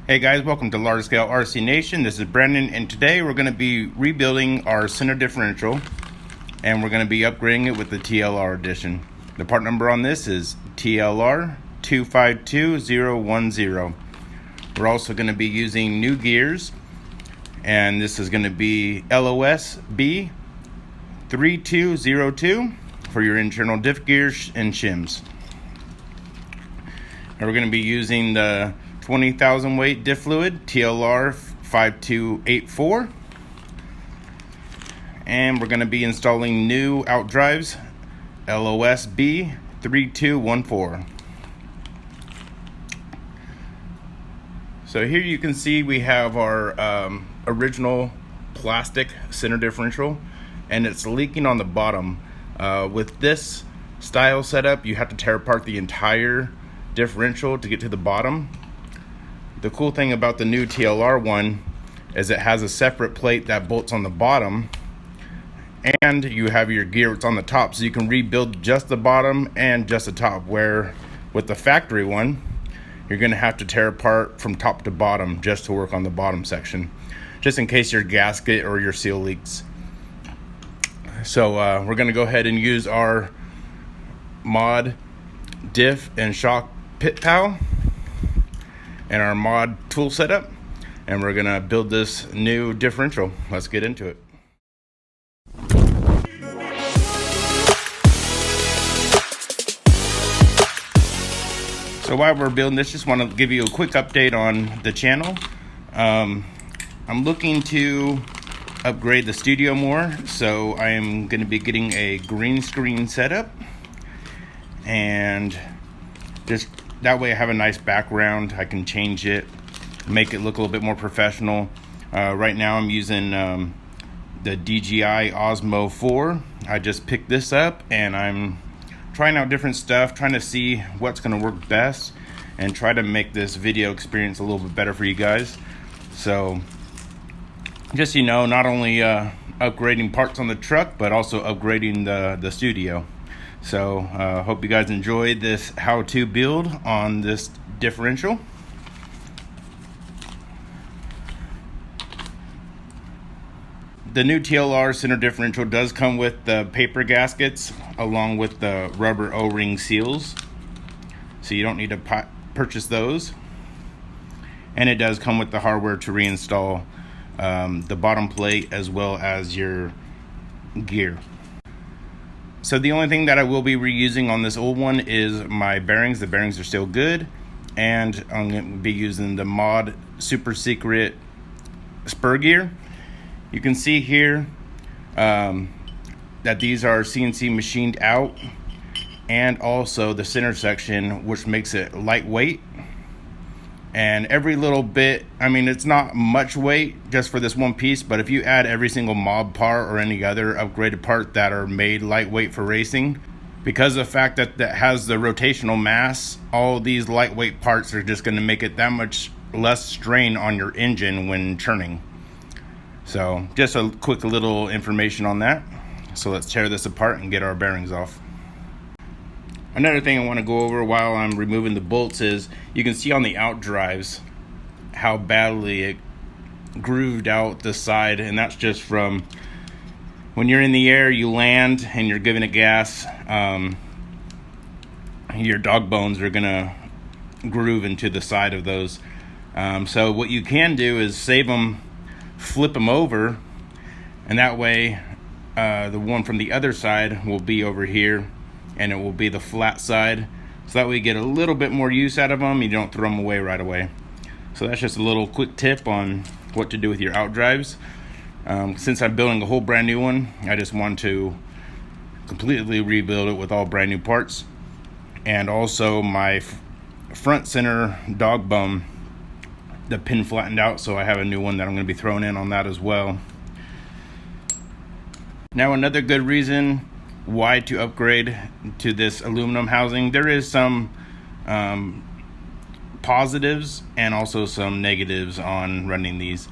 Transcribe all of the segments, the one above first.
Hey guys, welcome to Large Scale RC Nation. This is Brandon, and today we're going to be rebuilding our center differential, and we're going to be upgrading it with the TLR edition. The part number on this is TLR 252010. We're also going to be using new gears, and this is going to be Losi 3202 for your internal diff gears and shims. And we're going to be using the 20,000 weight diff fluid, TLR 5284. And we're going to be installing new out drives, Losi 3214. So here you can see we have our original plastic center differential, and it's leaking on the bottom. With this style setup, you have to tear apart the entire differential to get to the bottom. The cool thing about the new TLR one is it has a separate plate that bolts on the bottom, and you have your gear on the top, so you can rebuild just the bottom and just the top, where with the factory one you're going to have to tear apart from top to bottom just to work on the bottom section, just in case your gasket or your seal leaks. So we're going to go ahead and use our mod diff and shock pit pal and our mod tool setup, and we're gonna build this new differential. Let's get into it. So while we're building this, just want to give you a quick update on the channel. I'm looking to upgrade the studio more, so I am going to be getting a green screen setup, and just that way I have a nice background. I can change it, make it look a little bit more professional. Right now I'm using the DJI Osmo 4. I just picked this up, and I'm trying out different stuff, trying to see what's going to work best and try to make this video experience a little bit better for you guys. So just, you know, not only upgrading parts on the truck, but also upgrading the studio. So hope you guys enjoyed this how-to build on this differential. The new TLR center differential does come with the paper gaskets along with the rubber O-ring seals, so you don't need to purchase those. And it does come with the hardware to reinstall the bottom plate as well as your gear. So the only thing that I will be reusing on this old one is my bearings. The bearings are still good, and I'm going to be using the mod super secret spur gear. You can see here that these are CNC machined out, and also the center section, which makes it lightweight. And every little bit, I mean, it's not much weight just for this one piece, but if you add every single mod part or any other upgraded part that are made lightweight for racing, because of the fact that that has the rotational mass, all these lightweight parts are just going to make it that much less strain on your engine when churning. So just a quick little information on that. So let's tear this apart and get our bearings off. Another thing I want to go over while I'm removing the bolts is you can see on the out drives how badly it grooved out the side, and that's just from when you're in the air, you land and you're giving it gas, your dog bones are gonna groove into the side of those. So what you can do is save them, flip them over, and that way the one from the other side will be over here, and it will be the flat side, so that way you get a little bit more use out of them. You don't throw them away right away. So that's just a little quick tip on what to do with your out drives. Since I'm building a whole brand new one, I just want to completely rebuild it with all brand new parts. And also my front center dog bone, the pin flattened out, so I have a new one that I'm going to be throwing in on that as well. Now, another good reason why to upgrade to this aluminum housing, there is some positives and also some negatives on running these.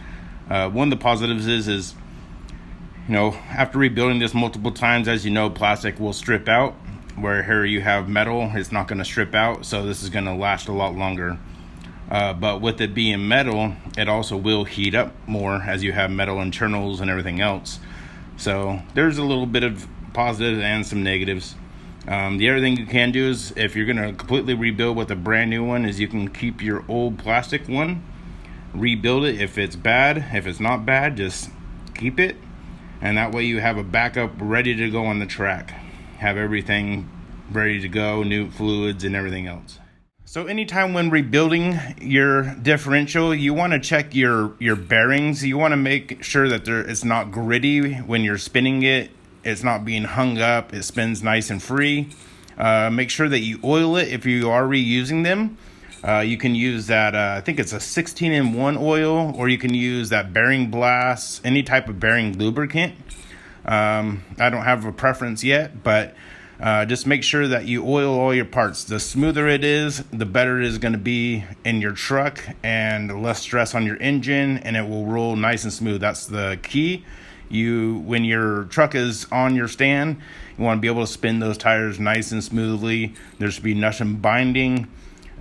One of the positives is you know, after rebuilding this multiple times, as you know, plastic will strip out, where here you have metal, it's not going to strip out, so this is going to last a lot longer. but with it being metal, it also will heat up more as you have metal internals and everything else. So there's a little bit of positives and some negatives. The other thing you can do is, if you're going to completely rebuild with a brand new one, is you can keep your old plastic one, rebuild it. If it's bad, if it's not bad, just keep it, and that way you have a backup ready to go on the track, have everything ready to go, new fluids and everything else. So anytime when rebuilding your differential, you want to check your bearings. You want to make sure that it's not gritty when you're spinning it. It's not being hung up. It spins nice and free. Make sure that you oil it if you are reusing them. You can use that, I think it's a 16-in-1 oil, or you can use that bearing blast, any type of bearing lubricant. I don't have a preference yet, but just make sure that you oil all your parts. The smoother it is, the better it is going to be in your truck, and less stress on your engine, and it will roll nice and smooth. That's the key. When your truck is on your stand, you want to be able to spin those tires nice and smoothly. There should be nothing binding,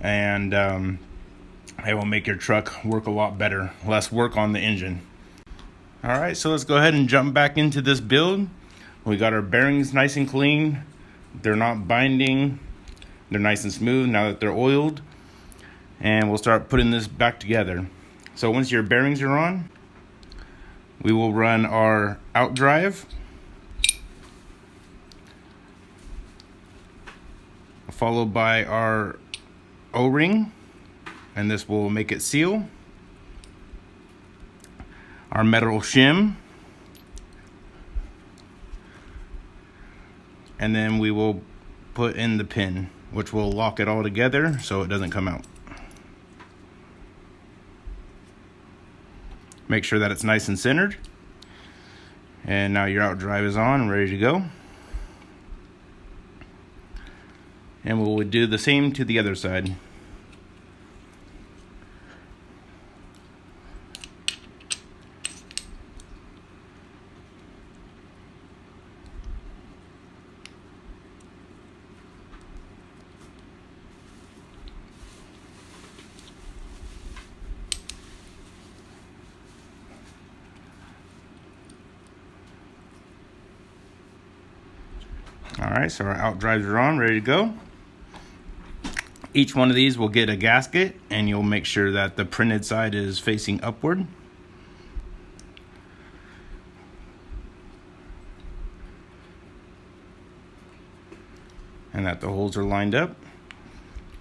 and it will make your truck work a lot better. Less work on the engine. All right, so let's go ahead and jump back into this build. We got our bearings nice and clean. They're not binding. They're nice and smooth now that they're oiled. And we'll start putting this back together. So once your bearings are on, we will run our out drive, followed by our O-ring, and this will make it seal. Our metal shim, and then we will put in the pin, which will lock it all together so it doesn't come out. Make sure that it's nice and centered. And now your out drive is on and ready to go. And we'll do the same to the other side. Alright, so our out drives are on, ready to go. Each one of these will get a gasket, and you'll make sure that the printed side is facing upward. And that the holes are lined up.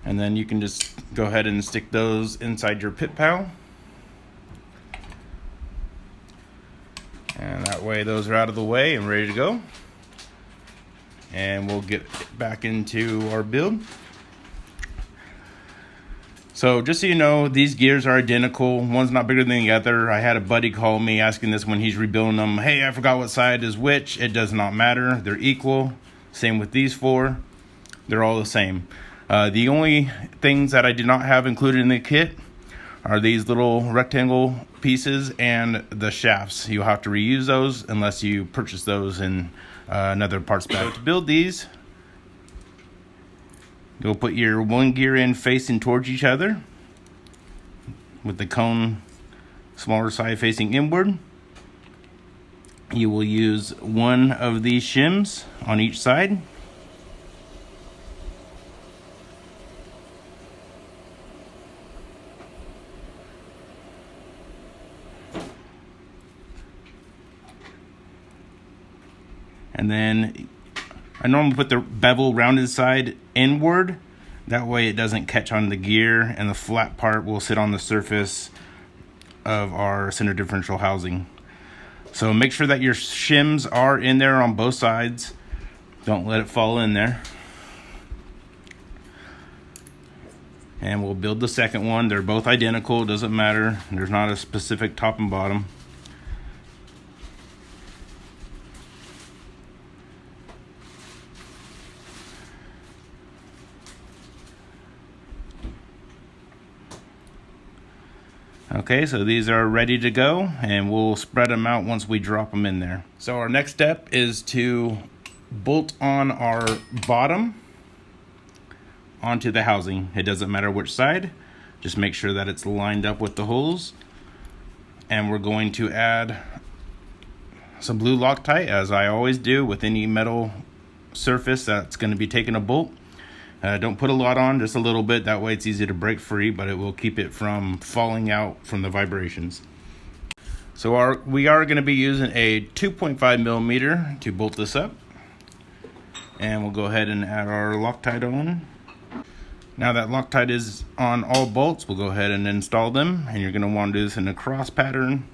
And then you can just go ahead and stick those inside your pit pal. And that way those are out of the way and ready to go. And we'll get back into our build. So just so you know, these gears are identical. One's not bigger than the other. I had a buddy call me asking this when he's rebuilding them. Hey, I forgot what side is which. It does not matter. They're equal. Same with these four. They're all the same. The only things that I did not have included in the kit are these little rectangle pieces and the shafts. You'll have to reuse those unless you purchase those in another parts bag. So to build these, you'll put your one gear in facing towards each other with the cone smaller side facing inward. You will use one of these shims on each side. And then I normally put the bevel rounded side inward. That way it doesn't catch on the gear, and the flat part will sit on the surface of our center differential housing. So make sure that your shims are in there on both sides. Don't let it fall in there. And we'll build the second one. They're both identical, doesn't matter. There's not a specific top and bottom. Okay, so these are ready to go, and we'll spread them out once we drop them in there. So our next step is to bolt on our bottom onto the housing. It doesn't matter which side. Just make sure that it's lined up with the holes. And we're going to add some blue Loctite, as I always do with any metal surface that's going to be taking a bolt. Don't put a lot on, just a little bit, that way it's easy to break free, but it will keep it from falling out from the vibrations. So we are going to be using a 2.5 millimeter to bolt this up. And we'll go ahead and add our Loctite on. Now that Loctite is on all bolts, we'll go ahead and install them. And you're going to want to do this in a cross pattern.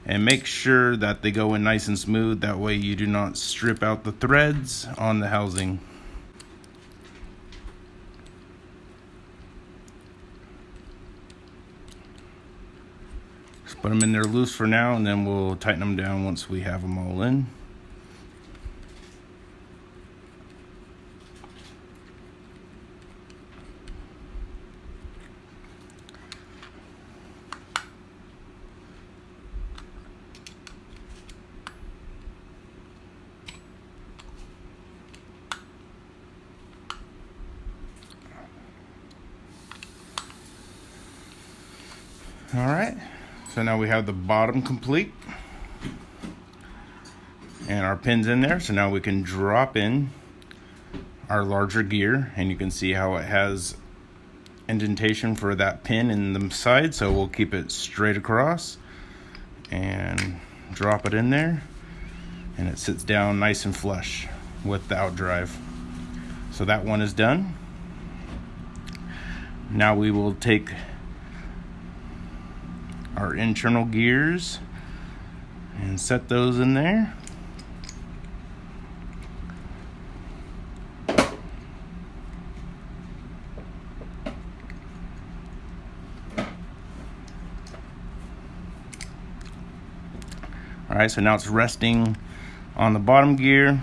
And make sure that they go in nice and smooth. That way you do not strip out the threads on the housing. Just put them in there loose for now, and then we'll tighten them down once we have them all in. All right, so now we have the bottom complete and our pins in there. So now we can drop in our larger gear, and you can see how it has indentation for that pin in the side. So we'll keep it straight across and drop it in there, and it sits down nice and flush with the outdrive. So that one is done. Now we will take our internal gears and set those in there. All right, so now it's resting on the bottom gear,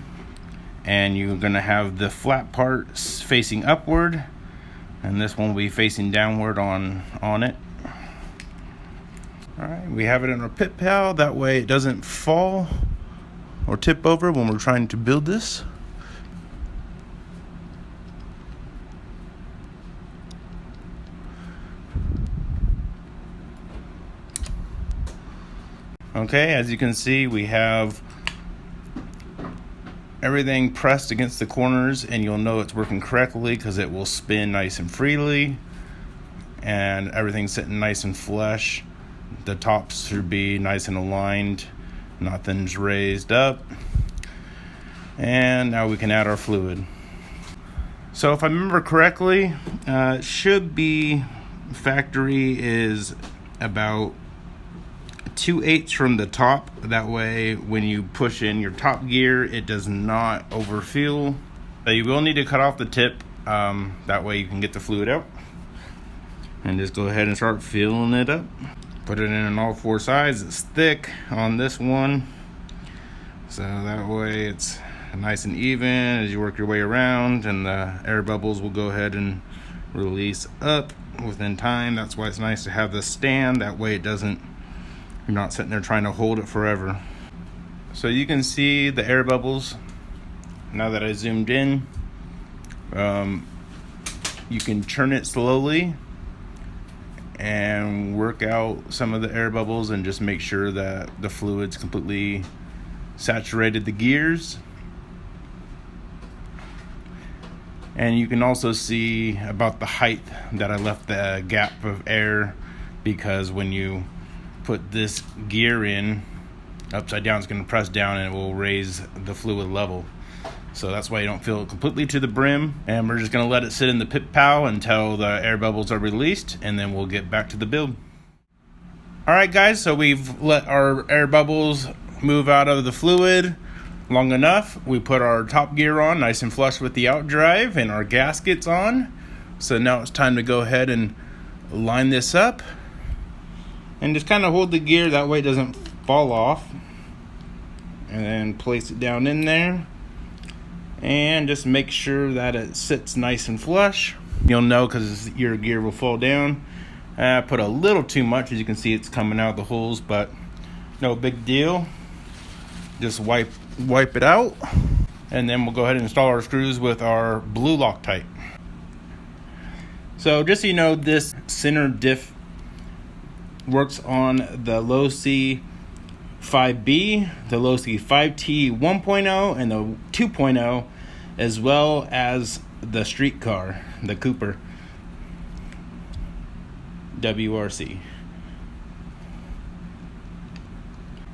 and you're going to have the flat part facing upward, and this one will be facing downward on it. All right, we have it in our pit pal, that way it doesn't fall or tip over when we're trying to build this. Okay, as you can see, we have everything pressed against the corners, and you'll know it's working correctly because it will spin nice and freely, and everything's sitting nice and flush. The tops should be nice and aligned, nothing's raised up. And now we can add our fluid. So if I remember correctly, it should be factory is about 2/8 from the top. That way when you push in your top gear, it does not overfuel. But you will need to cut off the tip, that way you can get the fluid out. And just go ahead and start filling it up. Put it in on all four sides. It's thick on this one, so that way it's nice and even as you work your way around, and the air bubbles will go ahead and release up within time. That's why it's nice to have this stand, that way you're not sitting there trying to hold it forever. So you can see the air bubbles now that I zoomed in. You can turn it slowly and work out some of the air bubbles and just make sure that the fluid's completely saturated the gears. And you can also see about the height that I left the gap of air, because when you put this gear in upside down, it's going to press down and it will raise the fluid level. So that's why you don't fill it completely to the brim. And we're just going to let it sit in the pit pal until the air bubbles are released, and then we'll get back to the build. Alright guys, so we've let our air bubbles move out of the fluid long enough. We put our top gear on nice and flush with the outdrive, and our gaskets on. So now it's time to go ahead and line this up. And just kind of hold the gear, that way it doesn't fall off. And then place it down in there. And just make sure that it sits nice and flush. You'll know because your gear will fall down. I put a little too much, as you can see it's coming out of the holes, but no big deal. Just wipe it out, and then we'll go ahead and install our screws with our blue Loctite. So just so you know, this center diff works on the Losi 5B, the Losi 5T 1.0, and the 2.0, as well as the street car, the Cooper WRC.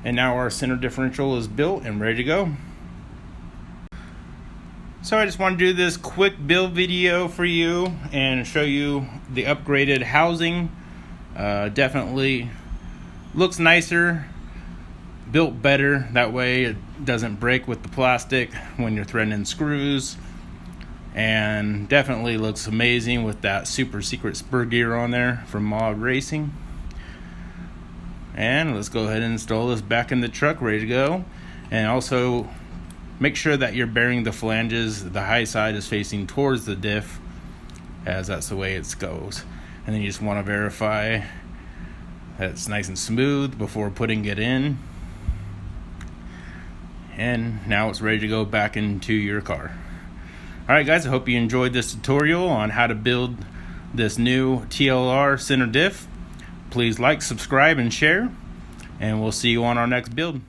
And now our center differential is built and ready to go. So I just want to do this quick build video for you and show you the upgraded housing. Definitely looks nicer, built better, that way it doesn't break with the plastic when you're threading screws, and definitely looks amazing with that super secret spur gear on there from Mod Racing. And let's go ahead and install this back in the truck, ready to go. And also make sure that you're bearing the flanges, the high side is facing towards the diff, as that's the way it goes. And then you just want to verify that it's nice and smooth before putting it in. And now it's ready to go back into your car. Alright guys, I hope you enjoyed this tutorial on how to build this new TLR center diff. Please like, subscribe, and share, and we'll see you on our next build.